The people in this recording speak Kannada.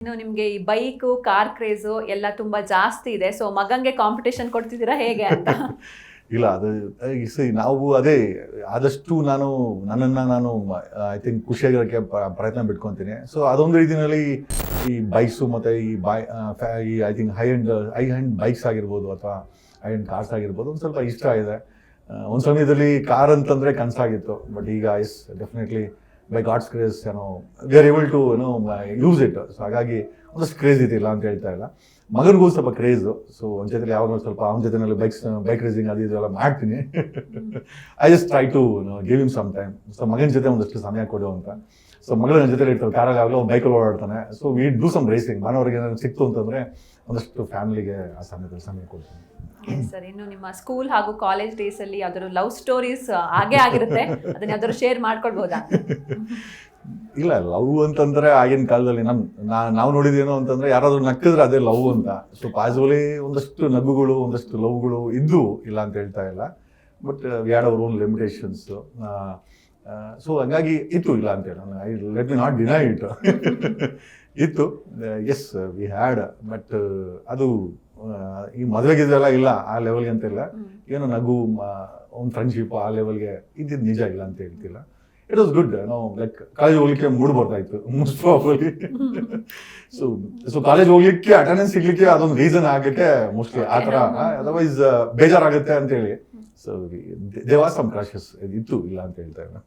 ಇನ್ನು ನಿಮ್ಗೆ ಈ ಬೈಕು ಕಾರ್ ಕ್ರೇಜು ಎಲ್ಲ ತುಂಬಾ ಜಾಸ್ತಿ ಇದೆ. ಸೊ ಮಗಂಗೆ ಕಾಂಪಿಟೇಷನ್ ಕೊಡ್ತಿದ್ದೀರಾ ಹೇಗೆ ಅಂತ? ಇಲ್ಲ ಅದು ನಾವು ಅದೇ ಆದಷ್ಟು ನನ್ನನ್ನು ಐ ಥಿಂಕ್ ಖುಷಿಯಾಗಿರೋಕ್ಕೆ ಪ್ರಯತ್ನ ಬಿಟ್ಕೊತೀನಿ. ಸೊ ಅದೊಂದು ರೀತಿಯಲ್ಲಿ ಈ ಬೈಕ್ಸು ಮತ್ತು ಈ I think high hand bikes ಆಗಿರ್ಬೋದು ಅಥವಾ ಹೈ ಹ್ಯಾಂಡ್ ಕಾರ್ಸ್ ಆಗಿರ್ಬೋದು ಒಂದು ಸ್ವಲ್ಪ ಇಷ್ಟ ಇದೆ. ಒಂದು ಸಮಯದಲ್ಲಿ ಕಾರ್ ಅಂತಂದರೆ ಕನಸಾಗಿತ್ತು, ಬಟ್ ಈಗ is definitely by God's grace we are able to use it. So ಹಾಗಾಗಿ ಒಂದಷ್ಟು ಕ್ರೇಜ್ ಇದಿಲ್ಲ ಅಂತ ಹೇಳ್ತಾ ಇಲ್ಲ. ಮಗನಿಗೂ ಸ್ವಲ್ಪ ಕ್ರೇಜು. ಸೊ ಒಂದು ಜೊತೆಲಿ ಯಾವಾಗ ಸ್ವಲ್ಪ ಅವನ ಜೊತೆನಲ್ಲಿ ಬೈಕ್ ರೇಸಿಂಗ್ ಅದು ಇದೆಲ್ಲ ಮಾಡ್ತೀನಿ. I just try to give him some time. So ಮಗನ ಜೊತೆ ಒಂದಷ್ಟು ಸಮಯ ಕೊಡು ಅಂತ. ಸೊ ಮಗಳು ನನ್ನ ಜೊತೆ ಇರ್ತಾರೆ, ಕಾರಲ್ಲಿ ಆಗಲೂ ಅವ್ನು ಬೈಕಲ್ಲಿ ಓಡಾಡ್ತಾನೆ. So we do some racing. ಮನೆಯವ್ರಿಗೆ ಏನಾದ್ರು ಸಿಕ್ತು ಅಂತಂದರೆ ಒಂದಷ್ಟು ಫ್ಯಾಮಿಲಿಗೆ ಆ ಸಮಯ ಕೊಡ್ತೀನಿ. ಸರ್, ಇನ್ನು ನಿಮ್ಮ ಸ್ಕೂಲ್ ಹಾಗೂ ಕಾಲೇಜ್ ಡೇಸ್ ಅಲ್ಲಿ ಯಾವ್ದಾದ್ರು ಲವ್ ಸ್ಟೋರೀಸ್ ಹಾಗೆ ಆಗಿರುತ್ತೆ, ಅದನ್ನ ಯಾವ್ದಾದ್ರು ಶೇರ್ ಮಾಡ್ಕೊಳ್ಬೋದಾ? ಇಲ್ಲ, ಲವ್ ಅಂತಂದ್ರೆ ಆಗಿನ ಕಾಲದಲ್ಲಿ ನಾವು ನೋಡಿದೇನು ಅಂತಂದ್ರೆ ಯಾರಾದ್ರೂ ನಕ್ಕಿದ್ರೆ ಅದೇ ಲವ್ ಅಂತ. ಸೊ ಪಾಸಿಬಲಿ ಒಂದಷ್ಟು ನಗುಗಳು ಒಂದಷ್ಟು ಲವ್ಗಳು ಇದ್ದು ಇಲ್ಲ ಅಂತ ಹೇಳ್ತಾ ಇಲ್ಲ, but we had our own limitations. So ಹಂಗಾಗಿ ಇತ್ತು, ಇಲ್ಲ ಅಂತ ಹೇಳ, I let me not deny it. ಇತ್ತು, ಎಸ್ ವಿ ಹ್ಯಾಡ್, ಬಟ್ ಅದು ಈ ಮದುವೆಗಿದೆಲ್ಲ ಇಲ್ಲ ಆ ಲೆವೆಲ್ಗೆ ಅಂತಿಲ್ಲ. ಏನೋ ನಗು ಒಂದು ಫ್ರೆಂಡ್ಶಿಪ್ ಆ ಲೆವೆಲ್ಗೆ ಇದ್ದಿದ್ದು ನಿಜ ಇಲ್ಲ ಅಂತ ಹೇಳ್ತಿಲ್ಲ. It was good. Like college ಹೋಗ್ಲಿಕ್ಕೆ ಮೂಡ್ ಬರ್ತಾ ಇತ್ತು ಮೋಸ್ಟ್ ಪ್ರಾಬಬ್ಲಿ. ಸೊ ಕಾಲೇಜ್ ಹೋಗ್ಲಿಕ್ಕೆ ಅಟೆಂಡೆನ್ಸ್ ಸಿಗ್ಲಿಕ್ಕೆ ಅದೊಂದು ರೀಸನ್ ಆಗಕ್ಕೆ ಮೋಸ್ಟ್ಲಿ ಆ ಥರ. ಅದರ್ವೈಸ್ ಬೇಜಾರಾಗುತ್ತೆ ಅಂತ ಹೇಳಿ. ಸೊ ದೇ ವಾಸ್ ಸಮ್ ಕ್ರಶಸ್ ಇತ್ತು, ಇಲ್ಲ ಅಂತ ಹೇಳ್ತಾ ಇಲ್ಲ.